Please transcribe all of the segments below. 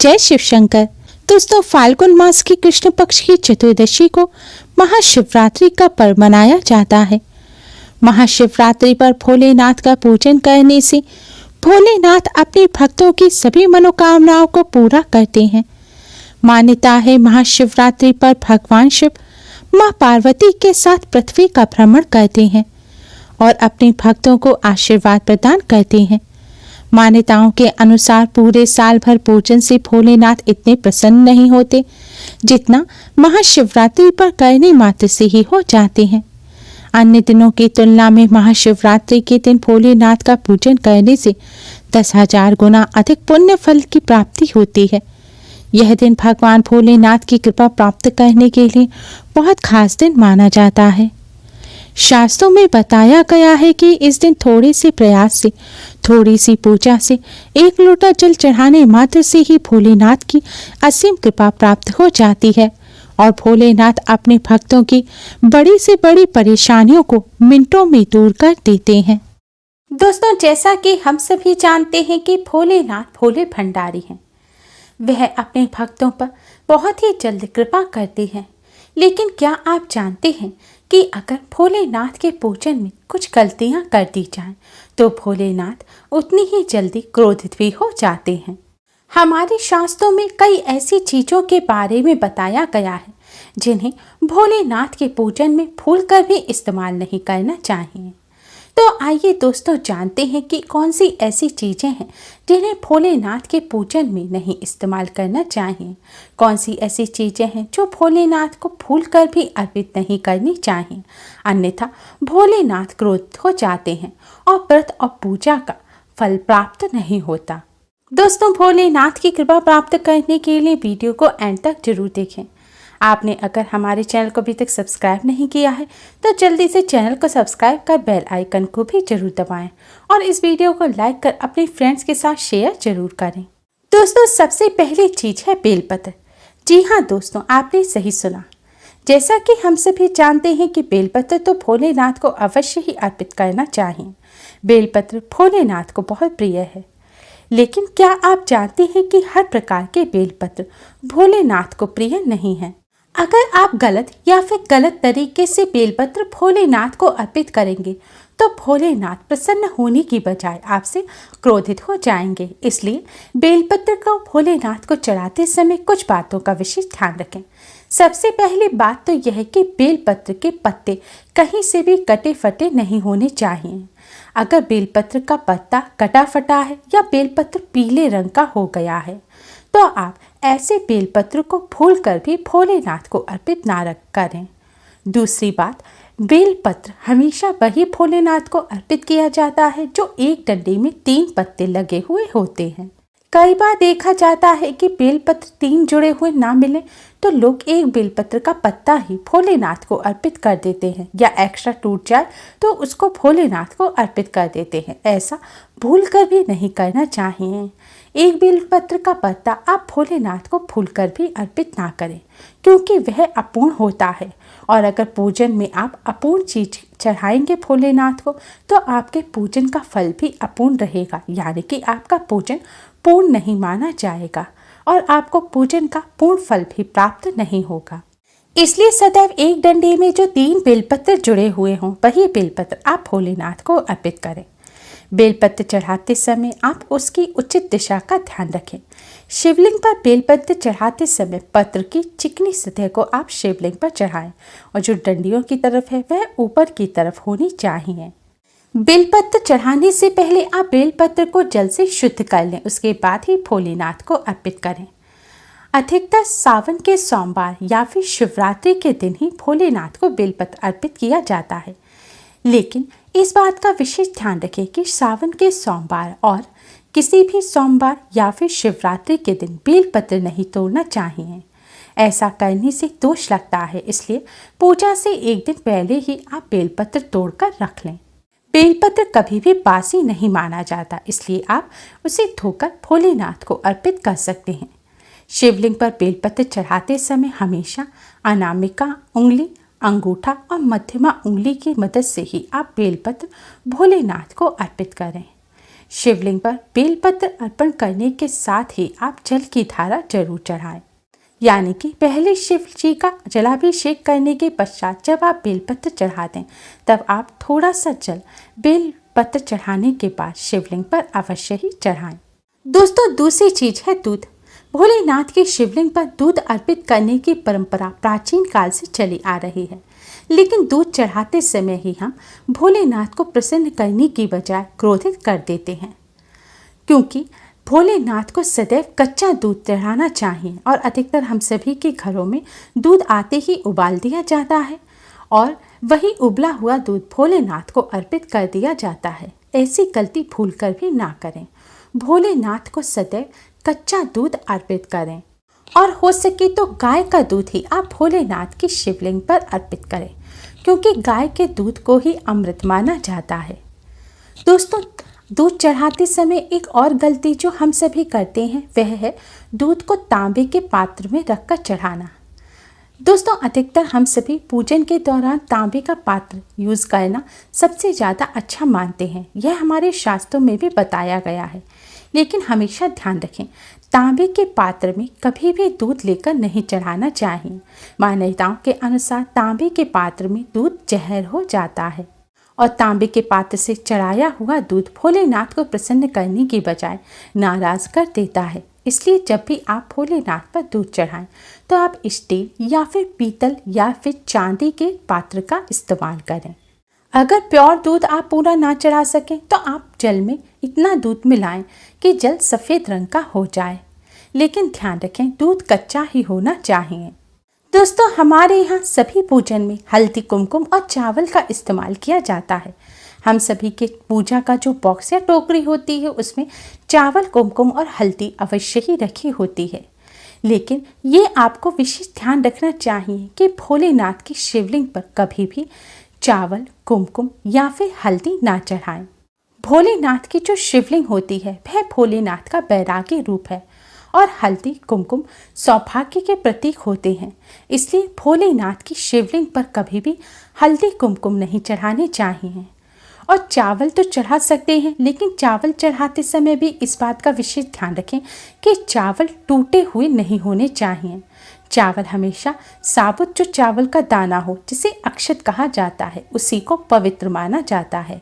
जय शिव शंकर। दोस्तों, फाल्गुन मास की कृष्ण पक्ष की चतुर्दशी को महाशिवरात्रि का पर्व मनाया जाता है। महाशिवरात्रि पर भोलेनाथ का पूजन करने से भोलेनाथ अपने भक्तों की सभी मनोकामनाओं को पूरा करते हैं। मान्यता है महाशिवरात्रि पर भगवान शिव मां पार्वती के साथ पृथ्वी का भ्रमण करते हैं और अपने भक्तों को आशीर्वाद प्रदान करते हैं। मान्यताओं के अनुसार पूरे साल भर पूजन से भोलेनाथ इतने प्रसन्न नहीं होते जितना महाशिवरात्रि पर करने मात्र से ही हो जाते हैं। अन्य दिनों की तुलना में महाशिवरात्रि के दिन भोलेनाथ का पूजन करने से 10,000 गुना अधिक पुण्य फल की प्राप्ति होती है। यह दिन भगवान भोलेनाथ की कृपा प्राप्त करने के लिए बहुत खास दिन माना जाता है। शास्त्रों में बताया गया है कि इस दिन थोड़े से प्रयास से, थोड़ी सी पूजा से, एक लोटा जल चढ़ाने मात्र से ही भोलेनाथ की असीम कृपा प्राप्त हो जाती है और भोलेनाथ अपने भक्तों की बड़ी से बड़ी परेशानियों को मिनटों में दूर कर देते हैं। दोस्तों, जैसा कि हम सभी जानते हैं कि भोलेनाथ भोले भंडारी हैं। वह अपने भक्तों पर बहुत ही जल्द कृपा करते हैं। लेकिन क्या आप जानते हैं कि अगर भोलेनाथ के पूजन में कुछ गलतियां कर दी जाएं, तो भोलेनाथ उतनी ही जल्दी क्रोधित भी हो जाते हैं। हमारे शास्त्रों में कई ऐसी चीज़ों के बारे में बताया गया है जिन्हें भोलेनाथ के पूजन में भूलकर भी इस्तेमाल नहीं करना चाहिए। तो आइए दोस्तों, जानते हैं कि कौन सी ऐसी चीज़ें हैं जिन्हें भोलेनाथ के पूजन में नहीं इस्तेमाल करना चाहिए। कौन सी ऐसी चीज़ें हैं जो भोलेनाथ को भूलकर भी अर्पित नहीं करनी चाहिए, अन्यथा भोलेनाथ क्रोधित हो जाते हैं और व्रत और पूजा का फल प्राप्त नहीं होता। दोस्तों, भोलेनाथ की कृपा प्राप्त करने के लिए वीडियो को एंड तक जरूर देखें। आपने अगर हमारे चैनल को अभी तक सब्सक्राइब नहीं किया है तो जल्दी से चैनल को सब्सक्राइब कर बेल आइकन को भी जरूर दबाएं और इस वीडियो को लाइक कर अपने फ्रेंड्स के साथ शेयर जरूर करें। दोस्तों, सबसे पहली चीज़ है बेलपत्र। जी हाँ दोस्तों, आपने सही सुना। जैसा कि हम सभी जानते हैं कि बेलपत्र तो भोलेनाथ को अवश्य ही अर्पित करना चाहिए। बेलपत्र भोलेनाथ को बहुत प्रिय है। लेकिन क्या आप जानते हैं कि हर प्रकार के बेलपत्र भोलेनाथ को प्रिय नहीं है। अगर आप गलत या फिर गलत तरीके से बेलपत्र भोलेनाथ को अर्पित करेंगे तो भोलेनाथ प्रसन्न होने की बजाय आपसे क्रोधित हो जाएंगे। इसलिए बेलपत्र को भोलेनाथ को चढ़ाते समय कुछ बातों का विशेष ध्यान रखें। सबसे पहली बात तो यह है कि बेलपत्र के पत्ते कहीं से भी कटे फटे नहीं होने चाहिए। अगर बेलपत्र का पत्ता कटा फटा है या बेलपत्र पीले रंग का हो गया है तो आप ऐसे बेलपत्र को भूलकर भी भोलेनाथ को अर्पित ना करें। दूसरी बात, बेलपत्र हमेशा वही भोलेनाथ को अर्पित किया जाता है जो एक डंडे में 3 पत्ते लगे हुए होते हैं। कई बार देखा जाता है कि बेलपत्र 3 जुड़े हुए ना मिले तो लोग एक बेलपत्र का पत्ता ही भोलेनाथ को अर्पित कर देते हैं या एक्स्ट्रा टूट जाए तो उसको भोलेनाथ को अर्पित कर देते हैं। ऐसा भूलकर भी नहीं करना चाहिए। एक बेलपत्र का पत्ता आप भोलेनाथ को भूलकर भी अर्पित ना करें क्योंकि वह अपूर्ण होता है और अगर पूजन में आप अपूर्ण चीज चढ़ाएंगे भोलेनाथ को तो आपके पूजन का फल भी अपूर्ण रहेगा, यानी कि आपका पूजन पूर्ण नहीं माना जाएगा और आपको पूजन का पूर्ण फल भी प्राप्त नहीं होगा। इसलिए सदैव एक डंडे में जो 3 बेलपत्र जुड़े हुए हों वही बेलपत्र आप भोलेनाथ को अर्पित करें। बेलपत्र चढ़ाते समय आप उसकी उचित दिशा का ध्यान रखें। शिवलिंग पर बेलपत्र चढ़ाते समय पत्र की चिकनी सतह को आप शिवलिंग पर चढ़ाएं और जो डंडियों की तरफ है वह ऊपर की तरफ होनी चाहिए। बेलपत्र चढ़ाने से पहले आप बेलपत्र को जल से शुद्ध कर लें, उसके बाद ही भोलेनाथ को अर्पित करें। अधिकतर सावन के सोमवार या फिर शिवरात्रि के दिन ही भोलेनाथ को बेलपत्र अर्पित किया जाता है। लेकिन इस बात का विशेष ध्यान रखें कि सावन के सोमवार और किसी भी सोमवार या फिर शिवरात्रि के दिन बेलपत्र नहीं तोड़ना चाहिए। ऐसा करने से दोष लगता है, इसलिए पूजा से एक दिन पहले ही आप बेलपत्र तोड़कर रख लें। बेलपत्र कभी भी बासी नहीं माना जाता, इसलिए आप उसे धोकर भोलेनाथ को अर्पित कर सकते हैं। शिवलिंग पर बेलपत्र चढ़ाते समय हमेशा अनामिका उंगली, अंगूठा और मध्यमा उंगली की मदद से ही आप बेलपत्र भोलेनाथ को अर्पित करें। शिवलिंग पर बेलपत्र अर्पण करने के साथ ही आप जल की धारा जरूर चढ़ाएं। यानी कि पहले शिव जी का जलाभिषेक करने के पश्चात जब आप बेलपत्र चढ़ा दें, तब आप थोड़ा सा जल बेलपत्र चढ़ाने के बाद शिवलिंग पर अवश्य ही चढ़ाएं। दोस्तों, दूसरी चीज है दूध। भोलेनाथ के शिवलिंग पर दूध अर्पित करने की परंपरा प्राचीन काल से चली आ रही है, लेकिन दूध चढ़ाते समय ही हम भोलेनाथ को प्रसन्न करने की बजाय क्रोधित कर देते हैं, क्योंकि भोलेनाथ को सदैव कच्चा दूध चढ़ाना चाहिए और अधिकतर हम सभी के घरों में दूध आते ही उबाल दिया जाता है और वही उबला हुआ दूध भोलेनाथ को अर्पित कर दिया जाता है। ऐसी गलती भूलकर भी ना करें। भोलेनाथ को सदैव कच्चा दूध अर्पित करें और हो सके तो गाय का दूध ही आप भोलेनाथ की शिवलिंग पर अर्पित करें, क्योंकि गाय के दूध को ही अमृत माना जाता है। दोस्तों, दूध चढ़ाते समय एक और गलती जो हम सभी करते हैं वह है दूध को तांबे के पात्र में रखकर चढ़ाना। दोस्तों, अधिकतर हम सभी पूजन के दौरान तांबे का पात्र यूज़ करना सबसे ज़्यादा अच्छा मानते हैं। यह हमारे शास्त्रों में भी बताया गया है, लेकिन हमेशा ध्यान रखें, तांबे के पात्र में कभी भी दूध लेकर नहीं चढ़ाना चाहिए। मान्यताओं के अनुसार तांबे के पात्र में दूध जहर हो जाता है और तांबे के पात्र से चढ़ाया हुआ दूध भोलेनाथ को प्रसन्न करने की बजाय नाराज कर देता है। इसलिए जब भी आप भोलेनाथ पर दूध चढ़ाएं तो आप स्टील या फिर पीतल या फिर चांदी के पात्र का इस्तेमाल करें। अगर प्योर दूध आप पूरा ना चढ़ा सकें तो आप जल में इतना दूध मिलाएं कि जल सफ़ेद रंग का हो जाए, लेकिन ध्यान रखें दूध कच्चा ही होना चाहिए। दोस्तों, हमारे यहाँ सभी पूजन में हल्दी, कुमकुम और चावल का इस्तेमाल किया जाता है। हम सभी के पूजा का जो बॉक्स या टोकरी होती है उसमें चावल, कुमकुम और हल्दी अवश्य ही रखी होती है, लेकिन ये आपको विशेष ध्यान रखना चाहिए कि भोलेनाथ की शिवलिंग पर कभी भी चावल, कुमकुम या फिर हल्दी ना चढ़ाएं। भोलेनाथ की जो शिवलिंग होती है वह भोलेनाथ का बैरागी रूप है और हल्दी, कुमकुम सौभाग्य के प्रतीक होते हैं। इसलिए भोलेनाथ की शिवलिंग पर कभी भी हल्दी, कुमकुम नहीं चढ़ाने चाहिए। और चावल तो चढ़ा सकते हैं, लेकिन चावल चढ़ाते समय भी इस बात का विशेष ध्यान रखें कि चावल टूटे हुए नहीं होने चाहिए। चावल हमेशा साबुत जो चावल का दाना हो, जिसे अक्षत कहा जाता है, उसी को पवित्र माना जाता है।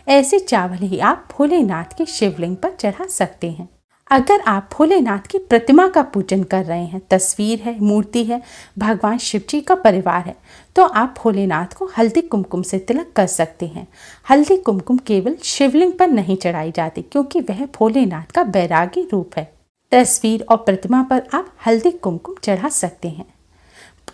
ऐसे चावल ही आप भोलेनाथ की शिवलिंग पर चढ़ा सकते हैं। अगर आप भोलेनाथ की प्रतिमा का पूजन कर रहे हैं, तस्वीर है, मूर्ति है, भगवान शिव जी का परिवार है, तो आप भोलेनाथ को हल्दी, कुमकुम से तिलक कर सकते हैं। हल्दी, कुमकुम केवल शिवलिंग पर नहीं चढ़ाई जाती, क्योंकि वह भोलेनाथ का बैरागी रूप है। तस्वीर और प्रतिमा पर आप हल्दी, कुमकुम चढ़ा सकते हैं।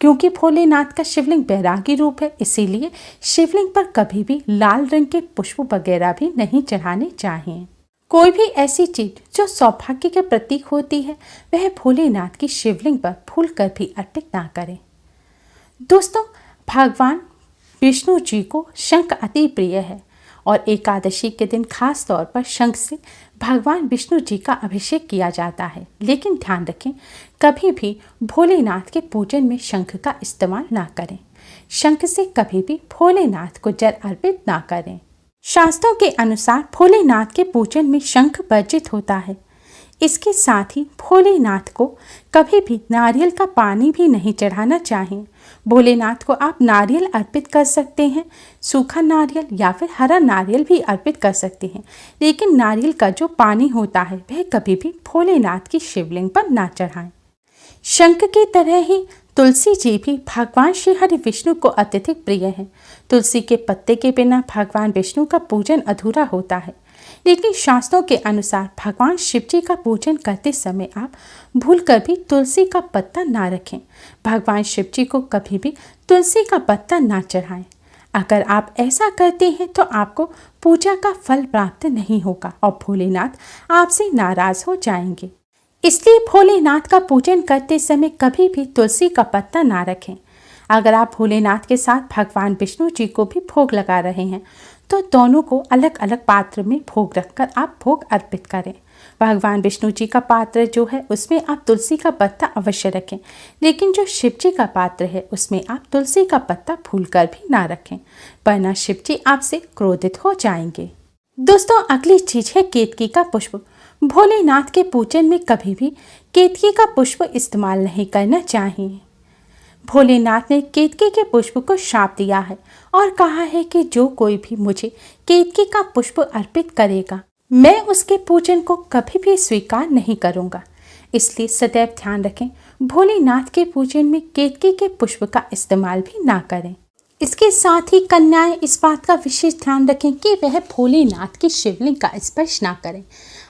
क्योंकि भोलेनाथ का शिवलिंग बैरागी रूप है, इसीलिए शिवलिंग पर कभी भी लाल रंग के पुष्प वगैरह भी नहीं चढ़ाने चाहिए। कोई भी ऐसी चीज जो सौभाग्य के प्रतीक होती है वह भोलेनाथ की शिवलिंग पर फूल कर भी अर्पित ना करें। दोस्तों, भगवान विष्णु जी को शंख अति प्रिय है और एकादशी के दिन खास तौर पर शंख से भगवान विष्णु जी का अभिषेक किया जाता है। लेकिन ध्यान रखें, कभी भी भोलेनाथ के पूजन में शंख का इस्तेमाल ना करें। शंख से कभी भी भोलेनाथ को जल अर्पित ना करें। शास्त्रों के अनुसार भोलेनाथ के पूजन में शंख वर्जित होता है। इसके साथ ही भोलेनाथ को कभी भी नारियल का पानी भी नहीं चढ़ाना चाहिए। भोलेनाथ को आप नारियल अर्पित कर सकते हैं, सूखा नारियल या फिर हरा नारियल भी अर्पित कर सकते हैं, लेकिन नारियल का जो पानी होता है वह कभी भी भोलेनाथ की शिवलिंग पर ना चढ़ाएं। शंख की तरह ही तुलसी जी भी भगवान श्री हरि विष्णु को अत्यधिक प्रिय है। तुलसी के पत्ते के बिना भगवान विष्णु का पूजन अधूरा होता है, लेकिन शास्त्रों के अनुसार भगवान शिव जी का पूजन करते समय आप भूलकर भी तुलसी का पत्ता ना रखें। भगवान शिव जी को कभी भी तुलसी का पत्ता ना चढ़ाएं। अगर आप ऐसा करते हैं तो आपको पूजा का फल प्राप्त नहीं होगा और भोलेनाथ आपसे नाराज हो जाएंगे। इसलिए भोलेनाथ का पूजन करते समय कभी भी तुलसी का पत्ता ना रखें। अगर आप भोलेनाथ के साथ भगवान विष्णु जी को भी भोग लगा रहे हैं तो दोनों को अलग अलग पात्र में भोग रखकर आप भोग अर्पित करें। भगवान विष्णु जी का पात्र जो है उसमें आप तुलसी का पत्ता अवश्य रखें, लेकिन जो शिव जी का पात्र है उसमें आप तुलसी का पत्ता भूलकर भी ना रखें, वरना शिव जी आपसे क्रोधित हो जाएंगे। दोस्तों अगली चीज है केतकी का पुष्प। भोलेनाथ के पूजन में कभी भी केतकी का पुष्प इस्तेमाल नहीं करना चाहिए। भोलेनाथ ने केतकी के पुष्प को श्राप दिया है और कहा है कि जो कोई भी मुझे केतकी का पुष्प अर्पित करेगा मैं उसके पूजन को कभी भी स्वीकार नहीं करूंगा। इसलिए सदैव ध्यान रखें, भोलेनाथ के पूजन में केतकी के पुष्प का इस्तेमाल भी ना करें। इसके साथ ही कन्याएं इस बात का विशेष ध्यान रखें कि वह भोलेनाथ की शिवलिंग का स्पर्श ना करें।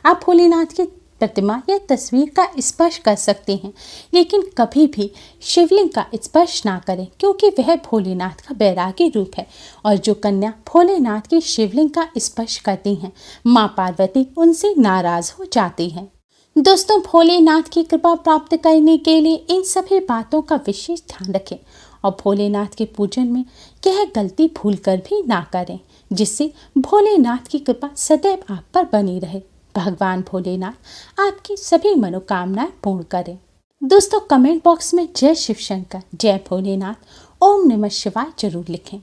आप भोलेनाथ की प्रतिमा या तस्वीर का स्पर्श कर सकते हैं, लेकिन कभी भी शिवलिंग का स्पर्श ना करें, क्योंकि वह भोलेनाथ का बैरागी रूप है और जो कन्या भोलेनाथ की शिवलिंग का स्पर्श करती हैं, माँ पार्वती उनसे नाराज हो जाती हैं। दोस्तों भोलेनाथ की कृपा प्राप्त करने के लिए इन सभी बातों का विशेष ध्यान रखें और भोलेनाथ के पूजन में यह गलती भूल कर भी ना करें, जिससे भोलेनाथ की कृपा सदैव आप पर बनी रहे। भगवान भोलेनाथ आपकी सभी मनोकामनाएं पूर्ण करें। दोस्तों कमेंट बॉक्स में जय शिव शंकर, जय भोलेनाथ, ओम नमः शिवाय जरूर लिखें।